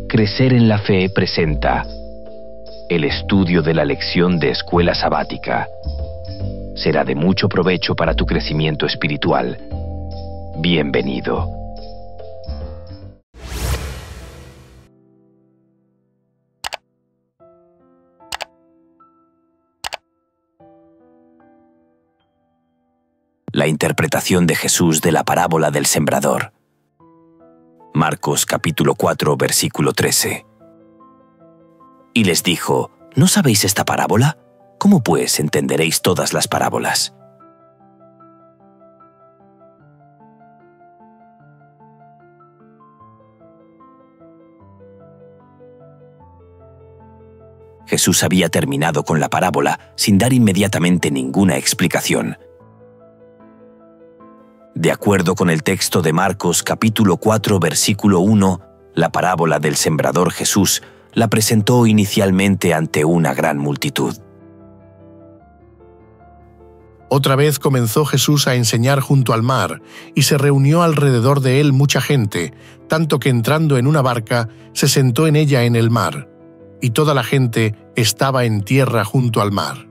Crecer en la Fe presenta el estudio de la lección de escuela sabática. Será de mucho provecho para tu crecimiento espiritual. Bienvenido. La interpretación de Jesús de la parábola del sembrador. Marcos capítulo 4, versículo 13. Y les dijo: ¿No sabéis esta parábola? ¿Cómo pues entenderéis todas las parábolas? Jesús había terminado con la parábola sin dar inmediatamente ninguna explicación. De acuerdo con el texto de Marcos capítulo 4, versículo 1, la parábola del sembrador Jesús la presentó inicialmente ante una gran multitud. Otra vez comenzó Jesús a enseñar junto al mar, y se reunió alrededor de él mucha gente, tanto que entrando en una barca, se sentó en ella en el mar, y toda la gente estaba en tierra junto al mar.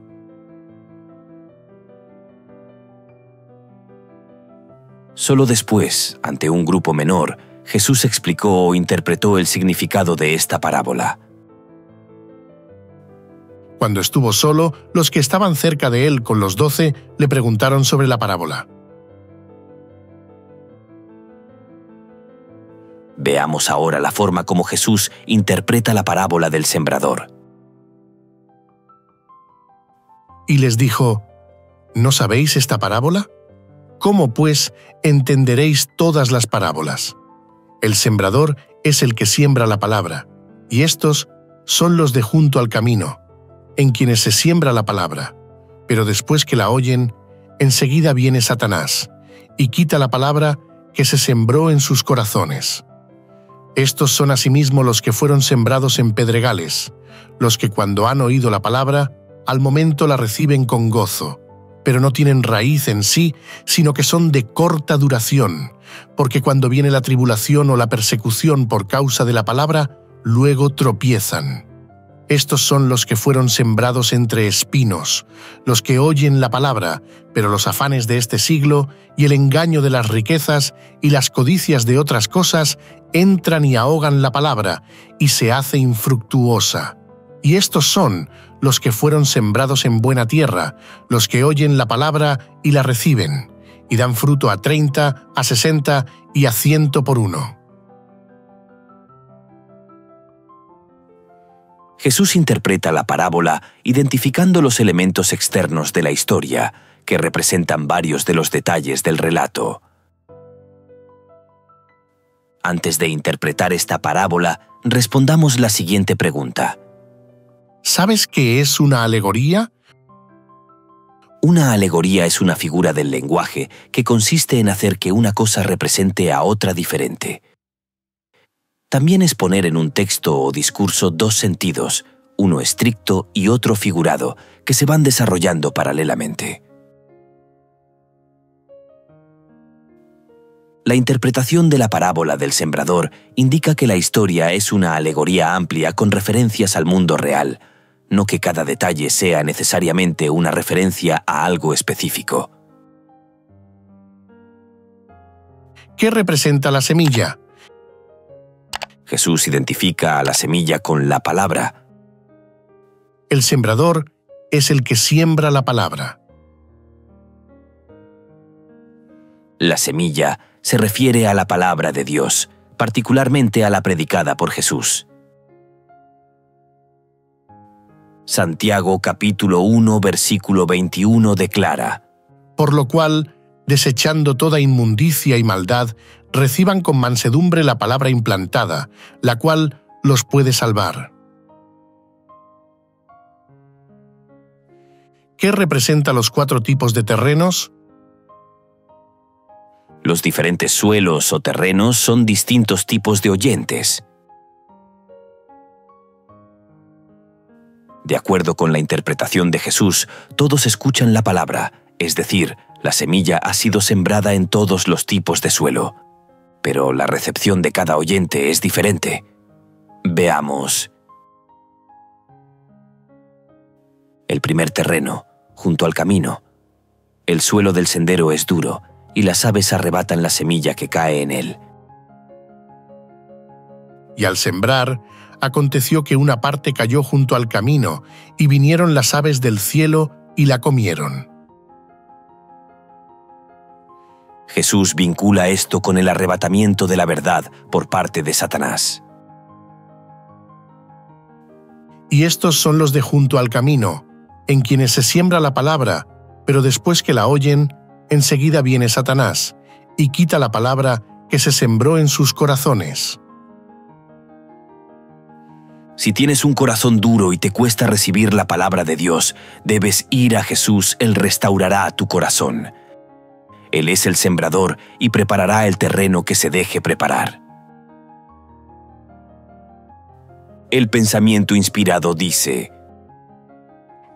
Solo después, ante un grupo menor, Jesús explicó o interpretó el significado de esta parábola. Cuando estuvo solo, los que estaban cerca de él con los 12 le preguntaron sobre la parábola. Veamos ahora la forma como Jesús interpreta la parábola del sembrador. Y les dijo: ¿No sabéis esta parábola? ¿Cómo, pues, entenderéis todas las parábolas? El sembrador es el que siembra la palabra, y estos son los de junto al camino, en quienes se siembra la palabra. Pero después que la oyen, enseguida viene Satanás, y quita la palabra que se sembró en sus corazones. Estos son asimismo los que fueron sembrados en pedregales, los que cuando han oído la palabra, al momento la reciben con gozo, pero no tienen raíz en sí, sino que son de corta duración, porque cuando viene la tribulación o la persecución por causa de la palabra, luego tropiezan. Estos son los que fueron sembrados entre espinos, los que oyen la palabra, pero los afanes de este siglo y el engaño de las riquezas y las codicias de otras cosas entran y ahogan la palabra, y se hace infructuosa. Y estos son los que fueron sembrados en buena tierra, los que oyen la palabra y la reciben, y dan fruto a 30, a 60 y a 100 por uno. Jesús interpreta la parábola identificando los elementos externos de la historia, que representan varios de los detalles del relato. Antes de interpretar esta parábola, respondamos la siguiente pregunta. ¿Sabes qué es una alegoría? Una alegoría es una figura del lenguaje que consiste en hacer que una cosa represente a otra diferente. También es poner en un texto o discurso dos sentidos, uno estricto y otro figurado, que se van desarrollando paralelamente. La interpretación de la parábola del sembrador indica que la historia es una alegoría amplia con referencias al mundo real, no que cada detalle sea necesariamente una referencia a algo específico. ¿Qué representa la semilla? Jesús identifica a la semilla con la palabra. El sembrador es el que siembra la palabra. La semilla se refiere a la palabra de Dios, particularmente a la predicada por Jesús. Santiago capítulo 1, versículo 21 declara: Por lo cual, desechando toda inmundicia y maldad, reciban con mansedumbre la palabra implantada, la cual los puede salvar. ¿Qué representa los 4 tipos de terrenos? Los diferentes suelos o terrenos son distintos tipos de oyentes. De acuerdo con la interpretación de Jesús, todos escuchan la palabra, es decir, la semilla ha sido sembrada en todos los tipos de suelo. Pero la recepción de cada oyente es diferente. Veamos. El primer terreno, junto al camino. El suelo del sendero es duro, y las aves arrebatan la semilla que cae en él. Y al sembrar, aconteció que una parte cayó junto al camino, y vinieron las aves del cielo y la comieron. Jesús vincula esto con el arrebatamiento de la verdad por parte de Satanás. Y estos son los de junto al camino, en quienes se siembra la palabra, pero después que la oyen, enseguida viene Satanás, y quita la palabra que se sembró en sus corazones. Si tienes un corazón duro y te cuesta recibir la palabra de Dios, debes ir a Jesús, Él restaurará tu corazón. Él es el sembrador y preparará el terreno que se deje preparar. El pensamiento inspirado dice: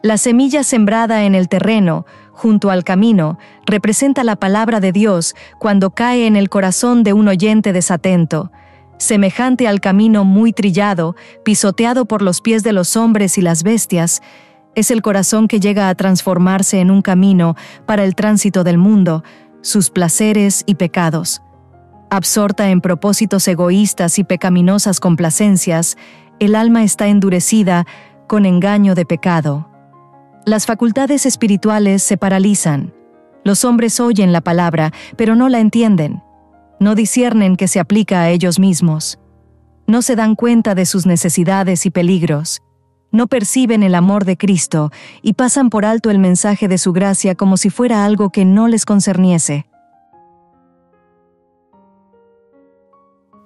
La semilla sembrada en el terreno, junto al camino, representa la palabra de Dios cuando cae en el corazón de un oyente desatento. Semejante al camino muy trillado, pisoteado por los pies de los hombres y las bestias, es el corazón que llega a transformarse en un camino para el tránsito del mundo, sus placeres y pecados. Absorta en propósitos egoístas y pecaminosas complacencias, el alma está endurecida con engaño de pecado. Las facultades espirituales se paralizan. Los hombres oyen la palabra, pero no la entienden. No disciernen que se aplica a ellos mismos. No se dan cuenta de sus necesidades y peligros. No perciben el amor de Cristo y pasan por alto el mensaje de su gracia como si fuera algo que no les concerniese.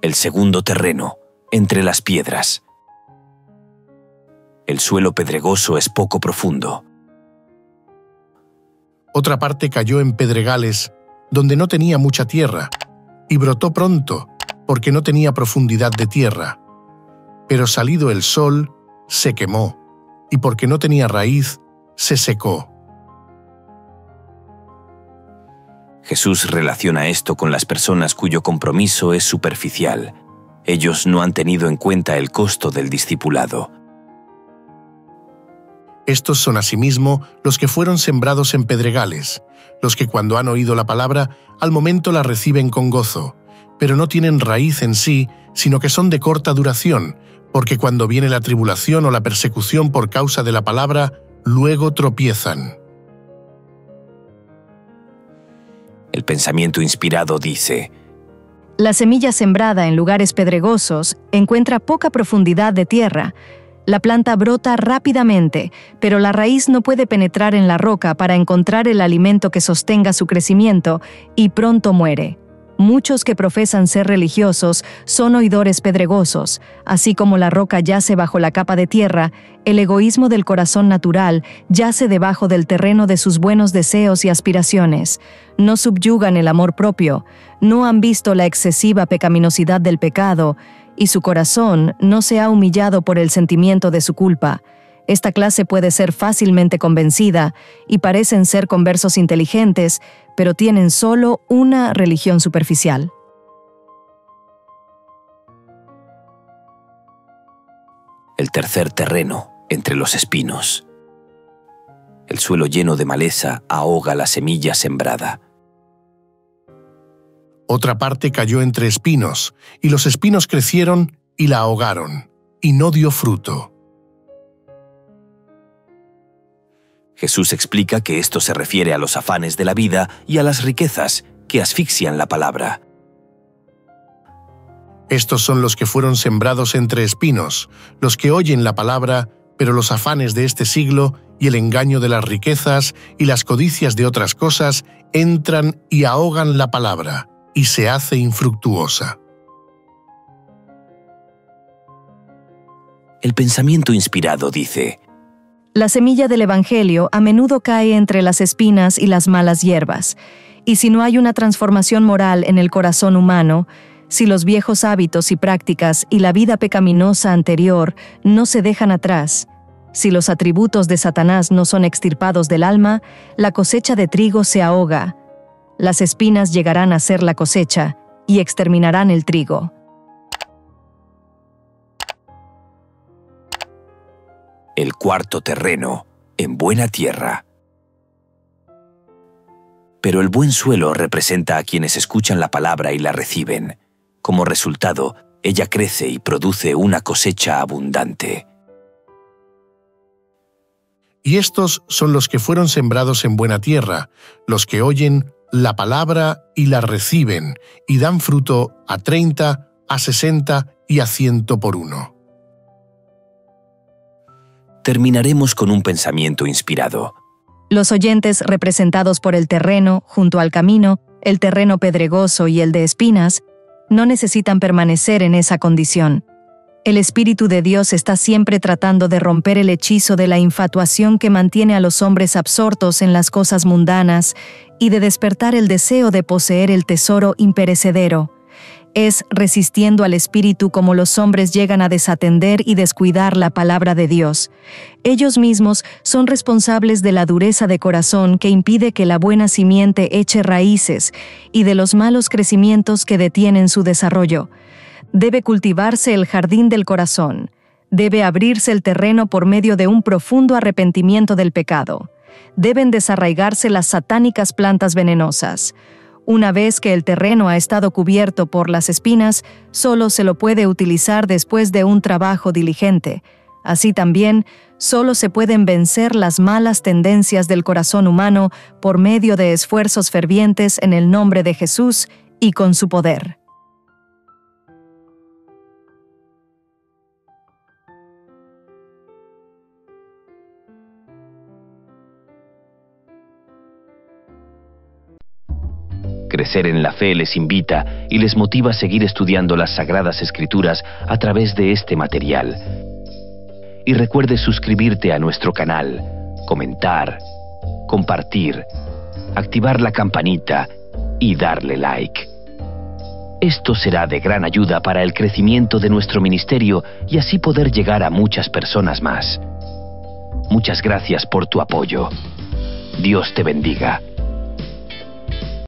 El segundo terreno, entre las piedras. El suelo pedregoso es poco profundo. Otra parte cayó en pedregales, donde no tenía mucha tierra, y brotó pronto, porque no tenía profundidad de tierra. Pero salido el sol, se quemó, y porque no tenía raíz, se secó. Jesús relaciona esto con las personas cuyo compromiso es superficial. Ellos no han tenido en cuenta el costo del discipulado. Estos son asimismo los que fueron sembrados en pedregales, los que cuando han oído la palabra, al momento la reciben con gozo, pero no tienen raíz en sí, sino que son de corta duración, porque cuando viene la tribulación o la persecución por causa de la palabra, luego tropiezan. El pensamiento inspirado dice: La semilla sembrada en lugares pedregosos encuentra poca profundidad de tierra. La planta brota rápidamente, pero la raíz no puede penetrar en la roca para encontrar el alimento que sostenga su crecimiento y pronto muere. Muchos que profesan ser religiosos son oidores pedregosos. Así como la roca yace bajo la capa de tierra, el egoísmo del corazón natural yace debajo del terreno de sus buenos deseos y aspiraciones. No subyugan el amor propio, no han visto la excesiva pecaminosidad del pecado, y su corazón no se ha humillado por el sentimiento de su culpa. Esta clase puede ser fácilmente convencida y parecen ser conversos inteligentes, pero tienen solo una religión superficial. El tercer terreno, entre los espinos. El suelo lleno de maleza ahoga la semilla sembrada. Otra parte cayó entre espinos, y los espinos crecieron y la ahogaron, y no dio fruto. Jesús explica que esto se refiere a los afanes de la vida y a las riquezas que asfixian la palabra. Estos son los que fueron sembrados entre espinos, los que oyen la palabra, pero los afanes de este siglo y el engaño de las riquezas y las codicias de otras cosas entran y ahogan la palabra, y se hace infructuosa. El pensamiento inspirado dice: La semilla del Evangelio a menudo cae entre las espinas y las malas hierbas, y si no hay una transformación moral en el corazón humano, si los viejos hábitos y prácticas y la vida pecaminosa anterior no se dejan atrás, si los atributos de Satanás no son extirpados del alma, la cosecha de trigo se ahoga. Las espinas llegarán a ser la cosecha y exterminarán el trigo. el cuarto terreno, en buena tierra. Pero el buen suelo representa a quienes escuchan la palabra y la reciben. Como resultado, ella crece y produce una cosecha abundante. Y estos son los que fueron sembrados en buena tierra, los que oyen la palabra y la reciben, y dan fruto a 30, a 60 y a 100 por uno. Terminaremos con un pensamiento inspirado. Los oyentes representados por el terreno, junto al camino, el terreno pedregoso y el de espinas, no necesitan permanecer en esa condición. El Espíritu de Dios está siempre tratando de romper el hechizo de la infatuación que mantiene a los hombres absortos en las cosas mundanas y de despertar el deseo de poseer el tesoro imperecedero. Es resistiendo al Espíritu como los hombres llegan a desatender y descuidar la palabra de Dios. Ellos mismos son responsables de la dureza de corazón que impide que la buena simiente eche raíces y de los malos crecimientos que detienen su desarrollo. Debe cultivarse el jardín del corazón. Debe abrirse el terreno por medio de un profundo arrepentimiento del pecado. Deben desarraigarse las satánicas plantas venenosas. Una vez que el terreno ha estado cubierto por las espinas, solo se lo puede utilizar después de un trabajo diligente. Así también, solo se pueden vencer las malas tendencias del corazón humano por medio de esfuerzos fervientes en el nombre de Jesús y con su poder. Crecer en la Fe les invita y les motiva a seguir estudiando las Sagradas Escrituras a través de este material. Y recuerde suscribirte a nuestro canal, comentar, compartir, activar la campanita y darle like. Esto será de gran ayuda para el crecimiento de nuestro ministerio y así poder llegar a muchas personas más. Muchas gracias por tu apoyo. Dios te bendiga.